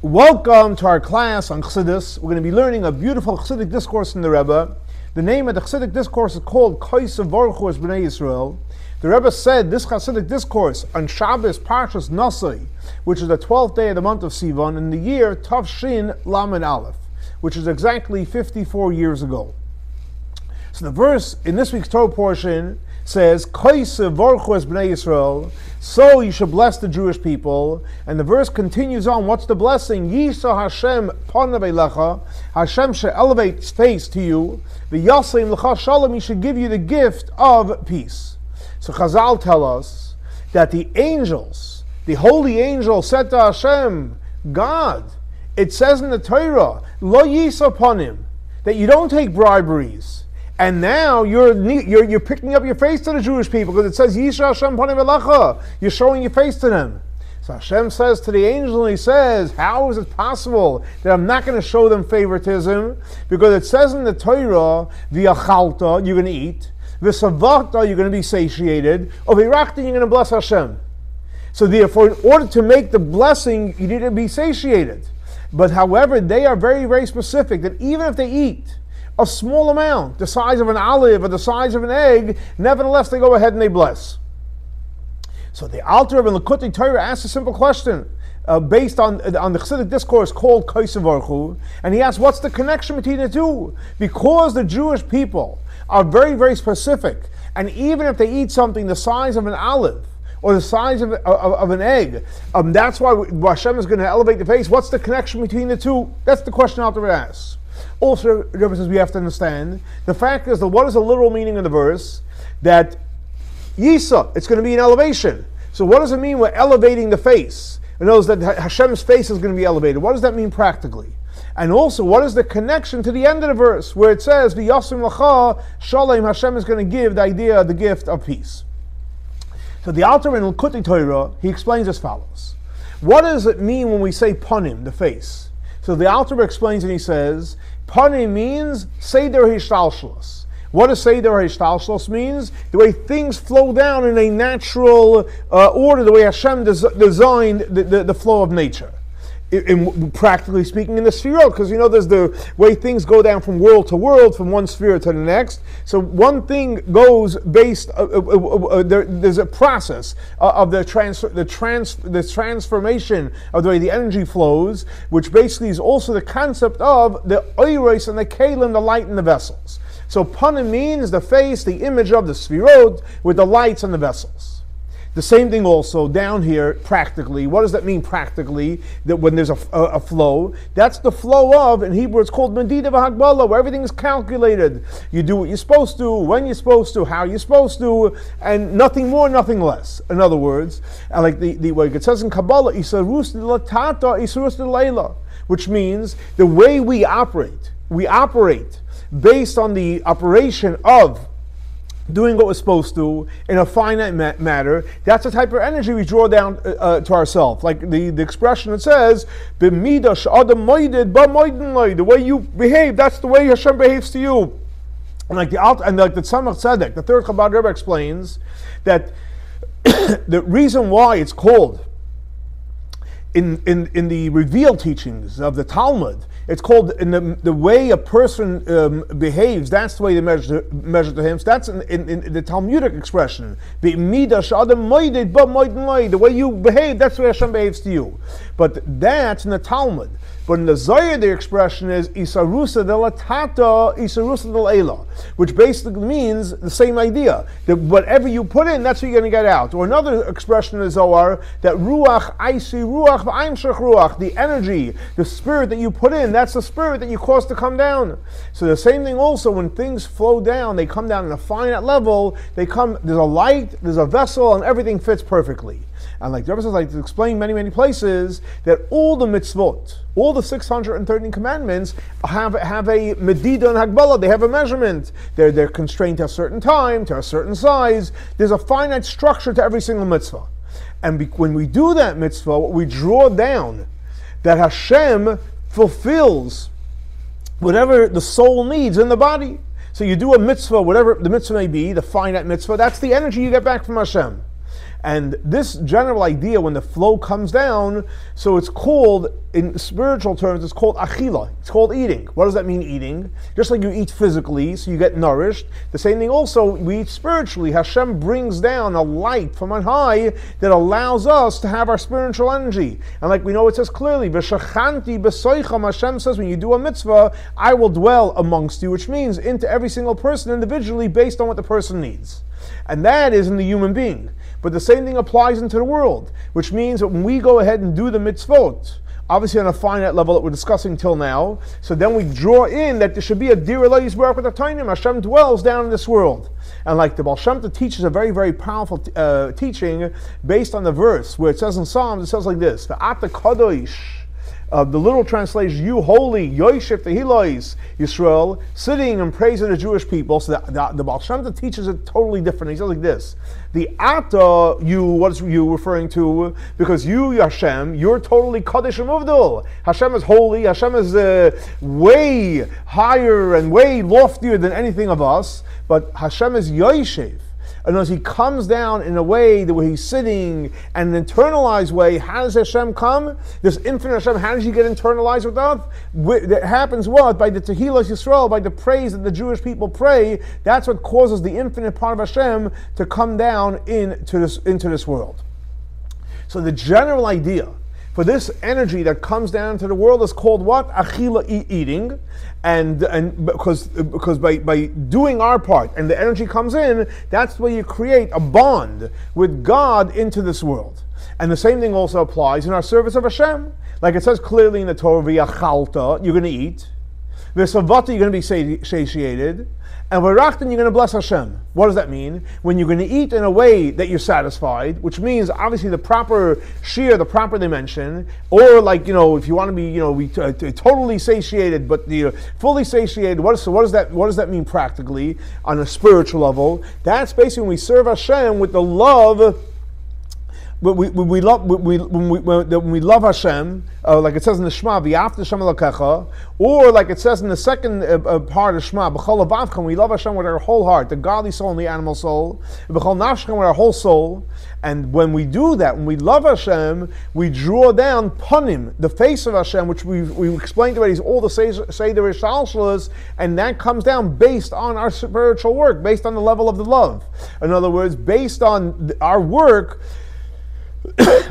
Welcome to our class on Chassidus. We're going to be learning a beautiful Chassidic discourse in the Rebbe. The name of the Chassidic discourse is called Kosev Vorchu B'nai Yisrael. The Rebbe said this Chassidic discourse on Shabbos Parshas Nosai, which is the 12th day of the month of Sivan, in the year Tavshin Lamed Aleph, which is exactly 54 years ago. So the verse in this week's Torah portion says, Kosev Vorchu B'nai Yisrael, so you should bless the Jewish people. And the verse continues on. What's the blessing? Yisa Hashem panav elecha. Hashem should elevate his face to you. V'yaseim l'cha shalom. He should give you the gift of peace. So Chazal tell us that the angels, the holy angel, said to Hashem, God, it says in the Torah, lo yisa panim, that you don't take briberies. And now you're picking up your face to the Jewish people because it says Yisha Hashem panim elecha. You're showing your face to them. So Hashem says to the angel, and he says, how is it possible that I'm not going to show them favoritism? Because it says in the Torah, v'yachalta, you're going to eat, v'savata, you're going to be satiated, or v'irachta, you're going to bless Hashem. So therefore, in order to make the blessing, you need to be satiated. But however, they are very, very specific that even if they eat a small amount, the size of an olive or the size of an egg, nevertheless they go ahead and they bless. So the Alter Rebbe in Likutei Torah asks a simple question based on the Chassidic discourse called Kosev Vorchu, and he asks, what's the connection between the two? Because the Jewish people are very, very specific, and even if they eat something the size of an olive or the size of an egg, that's why Hashem is going to elevate the face. What's the connection between the two? That's the question Alter Rebbe asks. Also, the Rebbe says we have to understand, the fact is that what is the literal meaning of the verse? That Yisa, it's going to be an elevation. So what does it mean we're elevating the face? It knows that Hashem's face is going to be elevated. What does that mean practically? And also, what is the connection to the end of the verse where it says, V'yasim l'cha shalom, Hashem is going to give the idea, the gift of peace. So the Alter in Likutei Torah, he explains as follows. What does it mean when we say panim, the face? So the Alter explains and he says, panim means seder hishtalshlus. What does seder hishtalshlus means? The way things flow down in a natural order, the way Hashem designed the flow of nature. Practically speaking, in the spherot, because there's the way things go down from world to world, from one sphere to the next. So one thing goes based. There's a process of the transformation of the way the energy flows, which basically is also the concept of the oiros and the kalim, the light in the vessels. So panim means the face, the image of the spherot with the lights and the vessels. The same thing also down here practically. What does that mean practically? That when there's a flow, that's the flow of, in Hebrew it's called Medida v'Hagbala, where everything is calculated. You do what you're supposed to, when you're supposed to, how you're supposed to, and nothing more, nothing less. In other words, like the way it says in Kabbalah, Isarus l'tata, Isarus l'leila, which means the way we operate based on the operation of doing what we're supposed to in a finite matter. That's the type of energy we draw down to ourselves. Like the expression that says, the way you behave, that's the way Hashem behaves to you. And like the Tzemach Tzedek, the third Chabad Rebbe explains that the reason why it's called in the revealed teachings of the Talmud, it's called in the way a person behaves. That's the way they measure to him. So that's in the Talmudic expression. The way you behave, that's the way Hashem behaves to you. But that's in the Talmud. But in the Zohar, the expression is Isarusa de la Tata, Isarusa de la Eila, which basically means the same idea. That whatever you put in, that's what you're going to get out. Or another expression in the Zohar, that Ruach, Aisi Ruach, V'aimshach Ruach, the energy, the spirit that you put in, that's the spirit that you cause to come down. So the same thing also, when things flow down, they come down in a finite level, there's a light, there's a vessel, and everything fits perfectly. And like the Rebbe says, like to explain many, many places, that all the mitzvot, all the 613 commandments have a medida and hagbala, they have a measurement. They're constrained to a certain time, to a certain size. There's a finite structure to every single mitzvah. And when we do that mitzvah, what we draw down, that Hashem fulfills whatever the soul needs in the body. So you do a mitzvah, whatever the mitzvah may be, the finite mitzvah, that's the energy you get back from Hashem. And this general idea, when the flow comes down, so it's called, in spiritual terms, it's called achila. It's called eating. What does that mean, eating? Just like you eat physically, so you get nourished, the same thing also, we eat spiritually. Hashem brings down a light from on high that allows us to have our spiritual energy. And like we know, it says clearly, V'shachanti b'soicham, Hashem says, when you do a mitzvah, I will dwell amongst you, which means into every single person individually based on what the person needs. And that is in the human being. But the same thing applies into the world, which means that when we go ahead and do the mitzvot, obviously on a finite level that we're discussing till now, so then we draw in that there should be a dir Eloi Yisbarach with a tainim. Hashem dwells down in this world. And like the Baal Shem Tov teaches a very, very powerful teaching based on the verse where it says in Psalms, it says like this, Ve'ata kadosh, the literal translation, you holy, Yoshef Tehilois, Yisrael, sitting and praising the Jewish people. So the Baal Shem Tov teaches it totally different. He says like this, the Ata, you, what is you referring to? Because you, Hashem, you're totally Kaddish and Muvdal. Hashem is holy, Hashem is way higher and way loftier than anything of us, but Hashem is Yoshef. And as he comes down in a way that where he's sitting, and an internalized way, how does Hashem come? This infinite Hashem, how does he get internalized with us? That happens what? By the Tehillah Yisrael, by the praise that the Jewish people pray. That's what causes the infinite part of Hashem to come down into this world. So the general idea for this energy that comes down to the world is called what? Achila, eating. And because by doing our part and the energy comes in, that's where you create a bond with God into this world. And the same thing also applies in our service of Hashem. Like it says clearly in the Torah, v'yachalta, you're going to eat. V'savata, you're going to be satiated. And v'rachtan, you're going to bless Hashem. What does that mean? When you're going to eat in a way that you're satisfied, which means obviously the proper shear, the proper dimension, or like, if you want to be, totally satiated, but fully satiated, what does that mean practically on a spiritual level? That's basically when we serve Hashem with the love. When we love Hashem, like it says in the Shema, V'yafta Hashem Elokecha, or like it says in the second part of Shema, B'chol Levavcha, we love Hashem with our whole heart, the godly soul and the animal soul, B'chol Nafshcha, with our whole soul. And when we do that, when we love Hashem, we draw down Panim, the face of Hashem, which we explained already, is all the Seder Shalshalas, and that comes down based on our spiritual work, based on the level of the love. In other words, based on our work,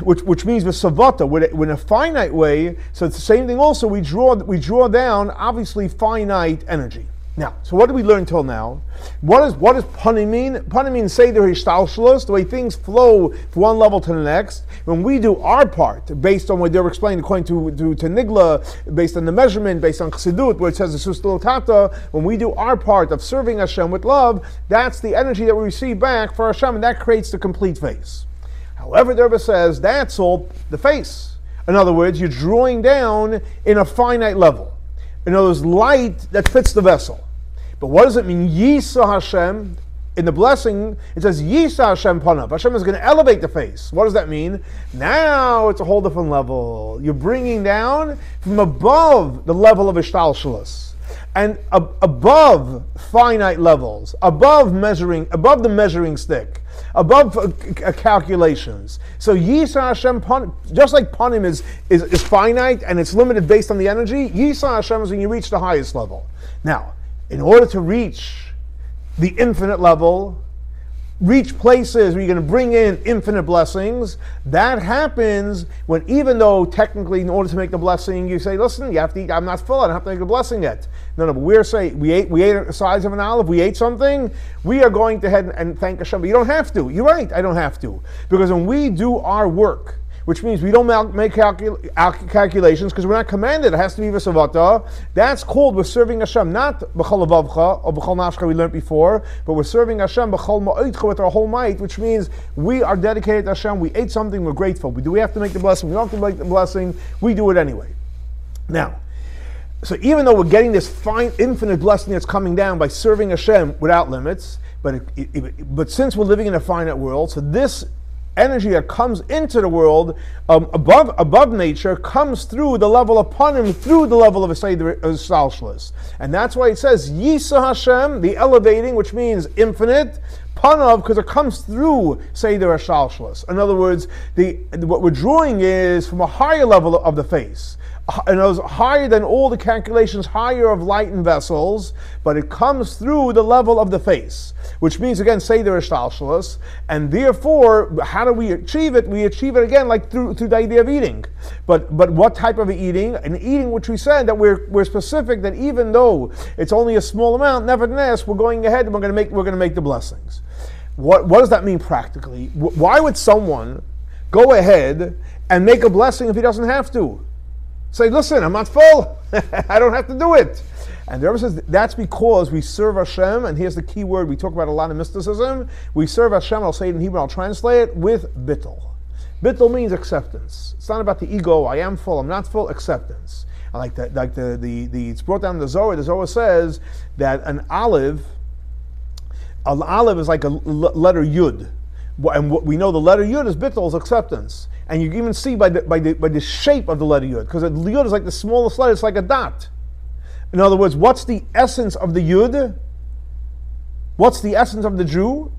which means the savata, in a finite way. So it's the same thing also, we draw down obviously finite energy. Now, so what did we learn till now? What does panim mean? Panim means seder hishtalshalos, the way things flow from one level to the next. When we do our part, based on what they were explaining according to Nigla, based on the measurement, based on Chassidut, where it says the Sustil Tata, when we do our part of serving Hashem with love, that's the energy that we receive back for Hashem, and that creates the complete face. However, the Rebbe says that's all the face. In other words, you're drawing down in a finite level. In other words, light that fits the vessel. But what does it mean? Yisa Hashem, in the blessing, it says Yisa Hashem Panav. Hashem is going to elevate the face. What does that mean? Now it's a whole different level. You're bringing down from above the level of Ishtalshalas. And above finite levels, above the measuring stick, above calculations. So Yisa Hashem, just like Panim is finite and it's limited based on the energy, Yisa Hashem is when you reach the highest level. Now, in order to reach the infinite level, reach places where you're going to bring in infinite blessings, that happens when, even though technically in order to make the blessing, you say, listen, you have to eat, I'm not full, I don't have to make the blessing yet. No, but we ate the size of an olive, we ate something, we are going to head and thank Hashem. But you don't have to. You're right, I don't have to. Because when we do our work, which means we don't make calculations, because we're not commanded, it has to be v'savata. That's called we're serving Hashem, not b'chol levavcha or b'chol nafshcha we learned before, but we're serving Hashem b'chol ma'itcha with our whole might, which means we are dedicated to Hashem, we ate something, we're grateful. Do we have to make the blessing? We don't have to make the blessing, we do it anyway. Now, so even though we're getting this fine, infinite blessing that's coming down by serving Hashem without limits, but since we're living in a finite world, so this energy that comes into the world above nature comes through the level of panim, through the level of a seder shalshalos, and that's why it says Yisa Hashem, the elevating, which means infinite, Panav, because it comes through Seder Hashalshalas. In other words, what we're drawing is from a higher level of the face. And it was higher than all the calculations, higher of light and vessels, but it comes through the level of the face, which means again Seder Hashalshalas, and therefore, how do we achieve it? We achieve it again like through the idea of eating. But what type of eating? An eating which we said that we're specific that even though it's only a small amount, nevertheless we're going ahead and we're going to make the blessings. What does that mean practically? Why would someone go ahead and make a blessing if he doesn't have to? Say, listen, I'm not full. I don't have to do it. And the Rebbe says that's because we serve Hashem, and here's the key word, we talk about a lot of mysticism. We serve Hashem, I'll say it in Hebrew, I'll translate it, with bittul. Bittul means acceptance. It's not about the ego, I am full, I'm not full, acceptance. And it's brought down in the Zohar says that an olive is like a letter Yud. And what we know the letter Yud is bittul, is acceptance. And you can even see by the shape of the letter Yud, because the Yud is like the smallest letter, it's like a dot. In other words, what's the essence of the Yud? What's the essence of the Jew?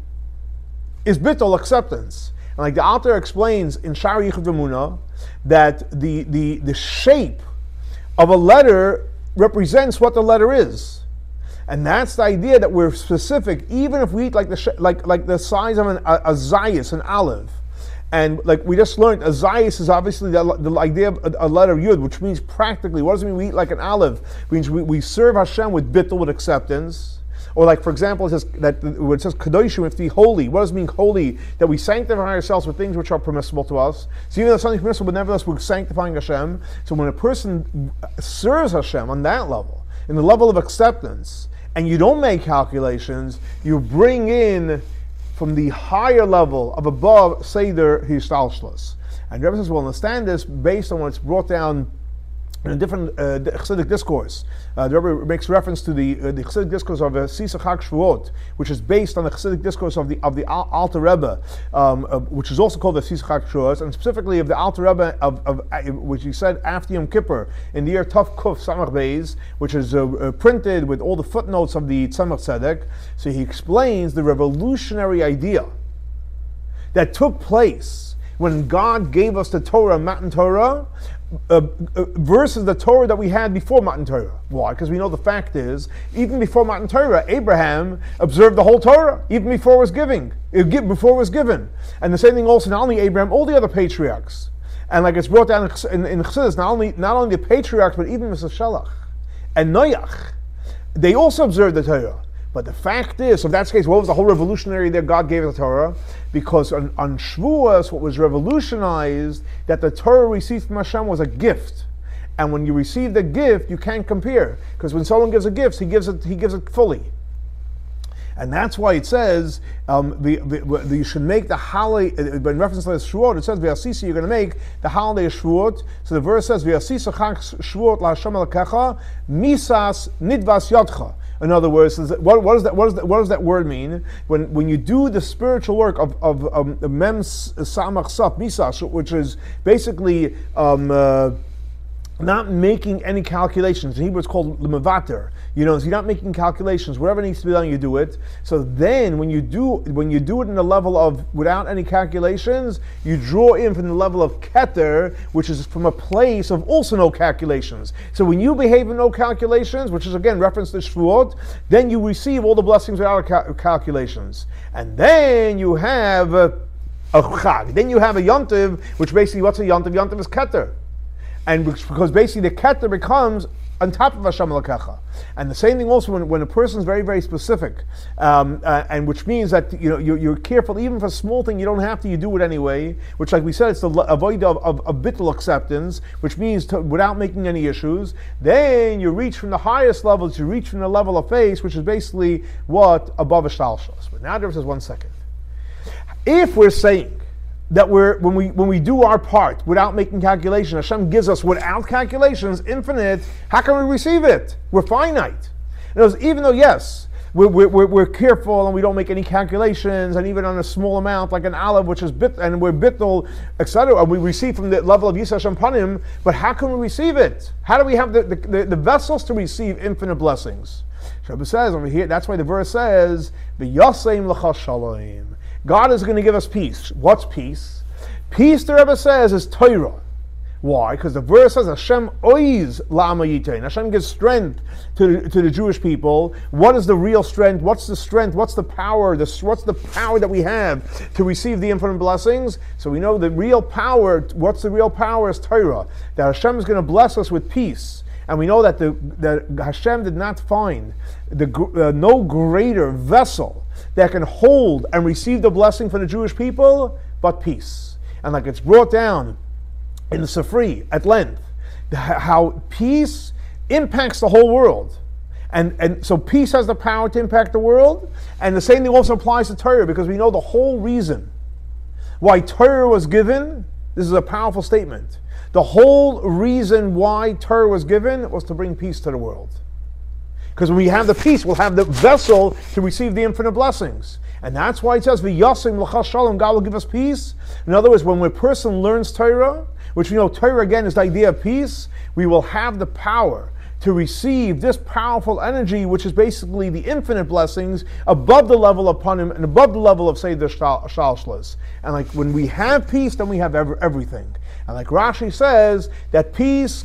Is bittul, acceptance. And like the author explains in Sha'ar Yichud V'Emunah, that the shape of a letter represents what the letter is. And that's the idea that we're specific, even if we eat like the size of a zayis, an olive. And like we just learned, a zayis is obviously the idea of a letter yud, which means practically, what does it mean we eat like an olive? It means we serve Hashem with bittul, with acceptance. Or like, for example, it says that when it says kadoshim, if the holy, what does it mean holy? That we sanctify ourselves with things which are permissible to us. So even though something permissible, but nevertheless we're sanctifying Hashem. So when a person serves Hashem on that level, in the level of acceptance, and you don't make calculations, you bring in from the higher level of above Seder Histalshlas. And the Rebbe says we'll understand this based on what's brought down in a different Chassidic discourse. The Rebbe makes reference to the Chassidic discourse of Sisa Chag Shavuot, which is based on the Chassidic discourse of the Alter Rebbe, which is also called the Sisa Chag Shavuot, and specifically of the Alter Rebbe which he said after Yom Kippur in the year Tov Kuf Samach Beis, which is printed with all the footnotes of the Tzemach Tzedek. So he explains the revolutionary idea that took place when God gave us the Torah, Matan Torah, versus the Torah that we had before Matan Torah. Why? Because we know the fact is, even before Matan Torah, Abraham observed the whole Torah, even before it was given. And the same thing also, not only Abraham, all the other patriarchs. And like it's brought down in Chassidus, not only the patriarchs, but even Mr. Shelach and Noach, they also observed the Torah. But the fact is, so if that's the case, what was the whole revolutionary there God gave the Torah? Because on Shavuos, what was revolutionized, that the Torah received from Hashem was a gift. And when you receive the gift, you can't compare. Because when someone gives a gift, he gives it fully. And that's why it says, you should make the holiday, in reference to the Shavuot, it says, V'yasisi, you're going to make the holiday of Shavuot. So the verse says, V'yasisa chag Shavuot la'Hashem Elokecha, misas nidvas yodcha. In other words, what does that word mean? When you do the spiritual work of mem samach saf misas, which is basically not making any calculations. In Hebrew, it's called l'mevater. So you're not making calculations. Whatever needs to be done, you do it. So then, when you do it in the level of without any calculations, you draw in from the level of keter, which is from a place of also no calculations. So when you behave in no calculations, which is again reference to Shavuot, then you receive all the blessings without calculations. And then you have a chag. Then you have a yontiv, which basically, what's a yontiv? Yontiv is keter. And because basically the keter becomes on top of Hashem Elokecha. And the same thing also when a person is very, very specific, and which means that you're careful, even for a small thing you don't have to, you do it anyway, which like we said, it's the avodah of bittul acceptance, which means without making any issues. Then you reach from the highest levels, you reach from the level of faith, which is basically what above Ishtalshos. But now there says 1 second. If we're saying that when we do our part without making calculation, Hashem gives us without calculations, infinite, how can we receive it? We're finite. In other words, even though, yes, we're careful and we don't make any calculations, and even on a small amount like an olive, which is bit, and we're bittul, etc. And we receive from the level of Yisrael Shampanim, but how can we receive it? How do we have the vessels to receive infinite blessings? Rebbe says over here, that's why the verse says, "V'yaseim l'cha shalom." God is going to give us peace. What's peace? Peace, the Rebbe says, is Torah. Why? Because the verse says Hashem oiz la'ama yitain. Hashem gives strength to the Jewish people. What is the real strength? What's the strength? What's the power? What's the power that we have to receive the infinite blessings? So we know the real power. What's the real power is Torah. That Hashem is going to bless us with peace. And we know that that Hashem did not find no greater vessel that can hold and receive the blessing from the Jewish people but peace. And like it's brought down in the Sifri at length, how peace impacts the whole world. And so peace has the power to impact the world, and the same thing also applies to Torah, because we know the whole reason why Torah was given. This is a powerful statement. The whole reason why Torah was given was to bring peace to the world. Because when we have the peace, we'll have the vessel to receive the infinite blessings. And that's why it says, "V'yasim l'cha shalom," God will give us peace. In other words, when a person learns Torah, which we know Torah again is the idea of peace, we will have the power to receive this powerful energy, which is basically the infinite blessings above the level of Panim and above the level of Seder Shalshlas. And like when we have peace, then we have everything. And like Rashi says, that peace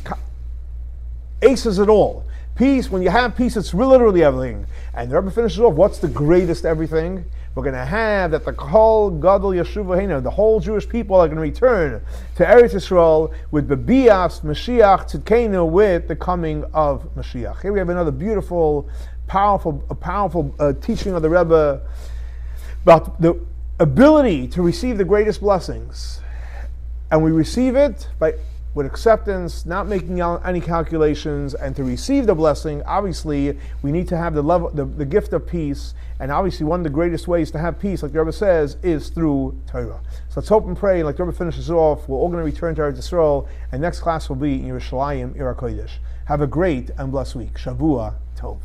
aces it all. Peace, when you have peace, it's literally everything. And the Rebbe finishes off, what's the greatest everything? We're going to have that the Kol Gadol Yeshuva Hina, the whole Jewish people are going to return to Eretz Yisrael with the Bias Mashiach Tzidkenu, with the coming of Mashiach. Here we have another beautiful, powerful teaching of the Rebbe about the ability to receive the greatest blessings. And we receive it with acceptance, not making any calculations, and to receive the blessing, obviously, we need to have the gift of peace. And obviously, one of the greatest ways to have peace, like the Rebbe says, is through Torah. So let's hope and pray. Like the Rebbe finishes off, we're all going to return to Eretz Yisrael, and next class will be in Yerushalayim, Ir HaKodesh. Have a great and blessed week. Shavua Tov.